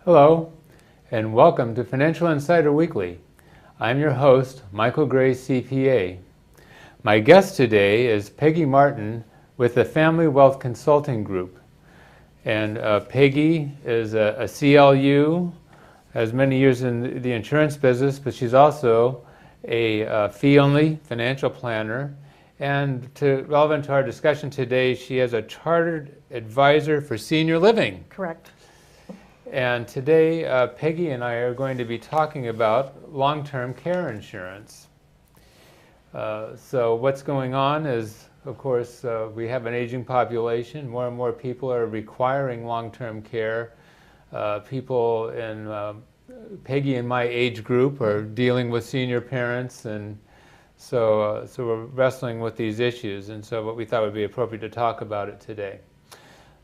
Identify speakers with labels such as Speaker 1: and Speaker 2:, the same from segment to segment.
Speaker 1: Hello, and welcome to Financial Insider Weekly. I'm your host, Michael Gray, CPA. My guest today is Peggy Martin with the Family Wealth Consulting Group. And Peggy is a CLU, has many years in the insurance business, but she's also a fee-only financial planner. And relevant to our discussion today, she is a chartered advisor for senior living.
Speaker 2: Correct.
Speaker 1: And today, Peggy and I are going to be talking about long-term care insurance. So what's going on is, of course, we have an aging population. More and more people are requiring long-term care. People in Peggy and my age group are dealing with senior parents, and so we're wrestling with these issues. And so what we thought would be appropriate to talk about it today.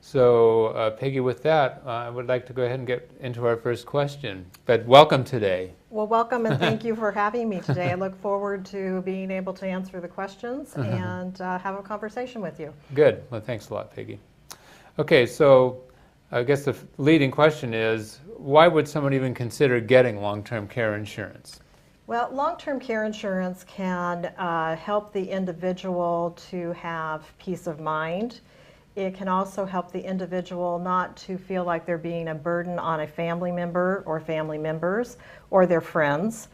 Speaker 1: So, Peggy, with that, I would like to go ahead and get into our first question. But welcome today.
Speaker 2: Well, welcome and thank you for having me today. I look forward to being able to answer the questions and have a conversation with you.
Speaker 1: Good. Well, thanks a lot, Peggy. Okay, so I guess the leading question is, why would someone even consider getting long-term care insurance?
Speaker 2: Well, long-term care insurance can help the individual to have peace of mind. It can also help the individual not to feel like they're being a burden on a family member or family members or their friends.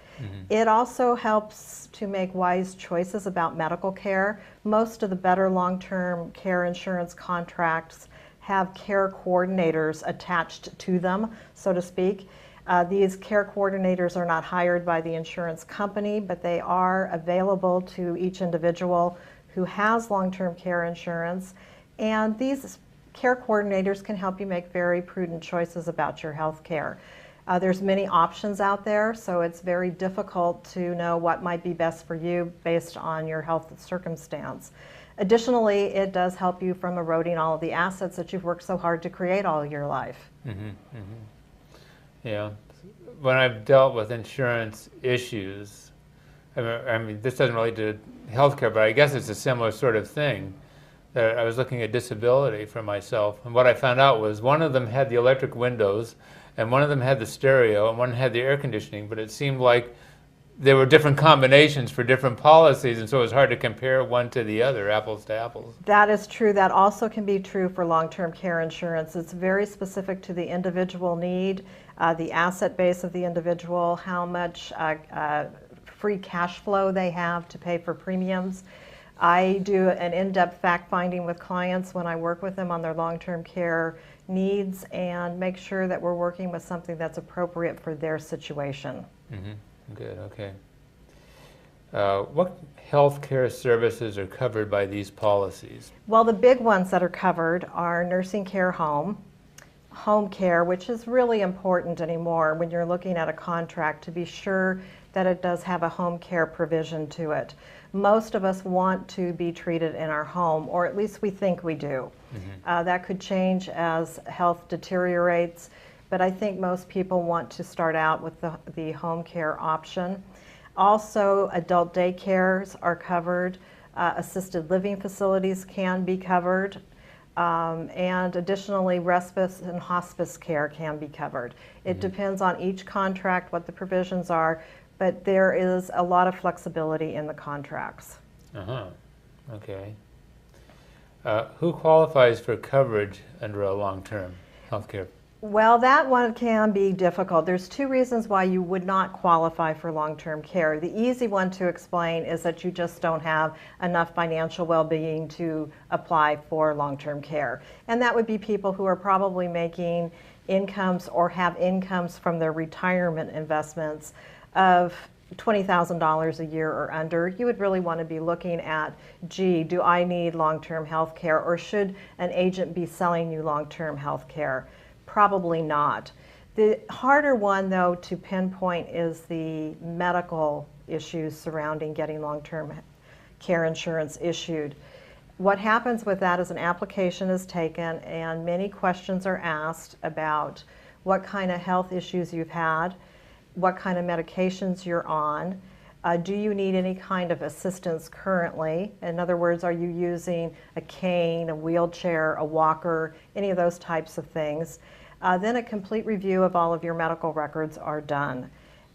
Speaker 2: It also helps to make wise choices about medical care. Most of the better long-term care insurance contracts have care coordinators attached to them, so to speak. These care coordinators are not hired by the insurance company, but they are available to each individual who has long-term care insurance. And these care coordinators can help you make very prudent choices about your health care. There's many options out there, so it's very difficult to know what might be best for you based on your health circumstance. Additionally, it does help you from eroding all of the assets that you've worked so hard to create all your life.
Speaker 1: Yeah. When I've dealt with insurance issues, I mean, this doesn't relate to healthcare, but I guess it's a similar sort of thing. I was looking at disability for myself, and what I found out was one of them had the electric windows, and one of them had the stereo, and one had the air conditioning, but it seemed like there were different combinations for different policies, and so it was hard to compare one to the other, apples to apples.
Speaker 2: That is true. That also can be true for long-term care insurance. It's very specific to the individual need, the asset base of the individual, how much free cash flow they have to pay for premiums. I do an in-depth fact-finding with clients when I work with them on their long-term care needs and make sure that we're working with something that's appropriate for their situation.
Speaker 1: Good, okay. What health care services are covered by these policies?
Speaker 2: Well, the big ones that are covered are nursing care home care, which is really important anymore when you're looking at a contract to be sure that it does have a home care provision to it. Most of us want to be treated in our home, or at least we think we do. That could change as health deteriorates, but I think most people want to start out with the home care option. Also, adult daycares are covered. Assisted living facilities can be covered. And additionally, respite and hospice care can be covered. It depends on each contract what the provisions are, but there is a lot of flexibility in the contracts.
Speaker 1: Okay. Who qualifies for coverage under a long-term health care?
Speaker 2: Well, that one can be difficult. There's two reasons why you would not qualify for long-term care. The easy one to explain is that you just don't have enough financial well-being to apply for long-term care. And that would be people who are probably making incomes or have incomes from their retirement investments of $20,000 a year or under. You would really want to be looking at, gee, do I need long-term health care, or should an agent be selling you long-term health care? Probably not. The harder one, though, to pinpoint is the medical issues surrounding getting long-term care insurance issued. What happens with that is an application is taken and many questions are asked about what kind of health issues you've had, what kind of medications you're on, do you need any kind of assistance currently? In other words, are you using a cane, a wheelchair, a walker, any of those types of things? then a complete review of all of your medical records are done.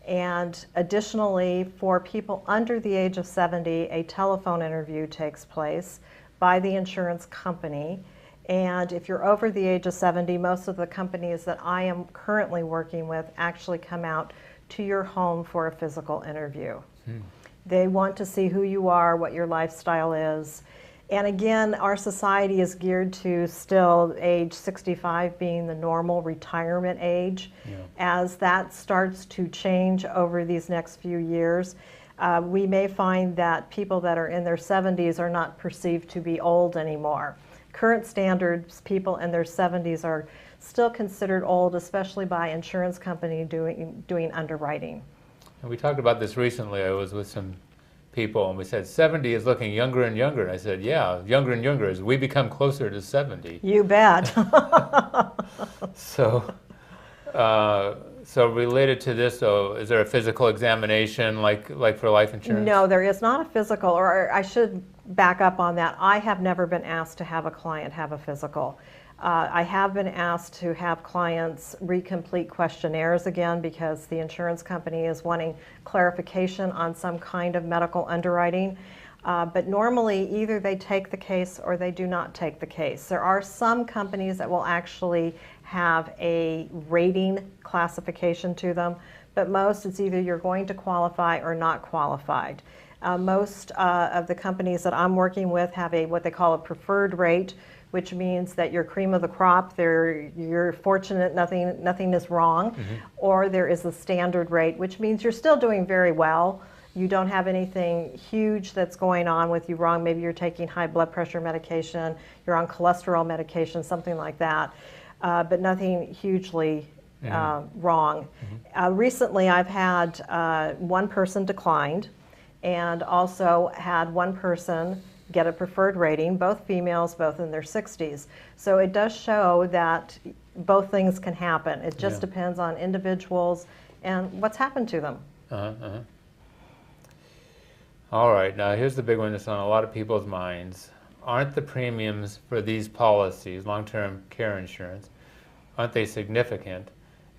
Speaker 2: And additionally, for people under the age of 70, a telephone interview takes place by the insurance company. And if you're over the age of 70, most of the companies that I am currently working with actually come out to your home for a physical interview. They want to see who you are, what your lifestyle is. And again, our society is geared to still age 65 being the normal retirement age.
Speaker 1: Yeah.
Speaker 2: As that starts to change over these next few years, we may find that people that are in their 70s are not perceived to be old anymore. Current standards, people in their 70s are still considered old, especially by insurance company doing underwriting.
Speaker 1: And we talked about this recently. I was with some people and we said 70 is looking younger and younger. And I said, yeah, younger and younger as we become closer to 70.
Speaker 2: You bet.
Speaker 1: So related to this, though, is there a physical examination like for life insurance?
Speaker 2: No, there is not a physical, or I should back up on that. I have never been asked to have a client have a physical. I have been asked to have clients recomplete questionnaires again because the insurance company is wanting clarification on some kind of medical underwriting. But normally either they take the case or they do not take the case. There are some companies that will actually have a rating classification to them, but most it's either you're going to qualify or not qualified. Most of the companies that I'm working with have what they call a preferred rate, which means that you're cream of the crop, you're fortunate, nothing is wrong, or there is a standard rate, which means you're still doing very well. You don't have anything huge that's going on with you wrong. Maybe you're taking high blood pressure medication, you're on cholesterol medication, something like that, but nothing hugely wrong. Recently I've had one person declined and also had one person get a preferred rating, both females, both in their 60s. So it does show that both things can happen. It just depends on individuals and what's happened to them.
Speaker 1: All right, now here's the big one that's on a lot of people's minds. Aren't the premiums for these policies, long-term care insurance, aren't they significant?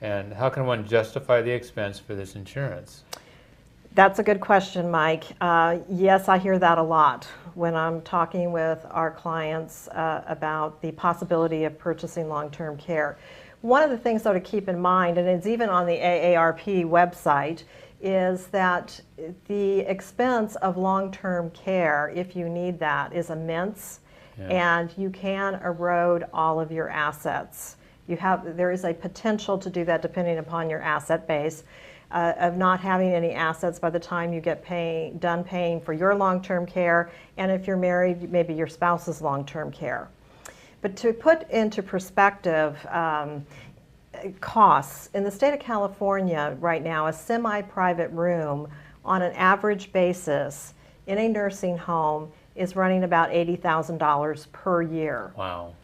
Speaker 1: And how can one justify the expense for this insurance?
Speaker 2: That's a good question, Mike. Yes, I hear that a lot when I'm talking with our clients about the possibility of purchasing long-term care. One of the things, though, to keep in mind, and it's even on the AARP website, is that the expense of long-term care, if you need that, is immense, and you can erode all of your assets. There is a potential to do that depending upon your asset base. Of not having any assets by the time you get done paying for your long-term care, and if you're married, maybe your spouse's long-term care. But to put into perspective costs, in the state of California right now, a semi-private room on an average basis in a nursing home is running about $80,000 per year.
Speaker 1: Wow,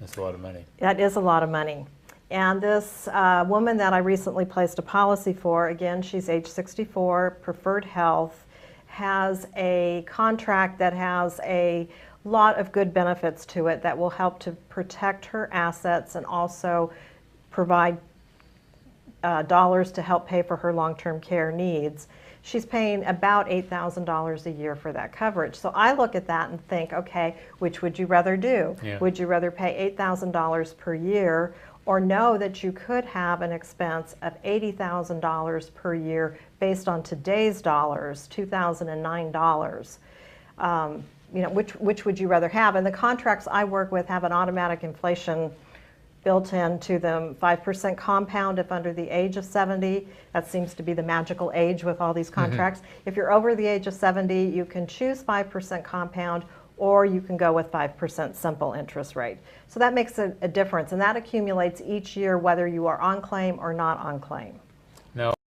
Speaker 1: that's a lot of money.
Speaker 2: That is a lot of money. And this woman that I recently placed a policy for, again, she's age 64, preferred health, has a contract that has a lot of good benefits to it that will help to protect her assets and also provide dollars to help pay for her long-term care needs. She's paying about $8,000 a year for that coverage. So I look at that and think, okay, which would you rather do? Would you rather pay $8,000 per year or know that you could have an expense of $80,000 per year based on today's dollars, 2009 dollars? Which would you rather have? And the contracts I work with have an automatic inflation built into them, 5% compound if under the age of 70. That seems to be the magical age with all these contracts. If you're over the age of 70, you can choose 5% compound, or you can go with 5% simple interest rate. So that makes a difference, and that accumulates each year whether you are on claim or not on claim.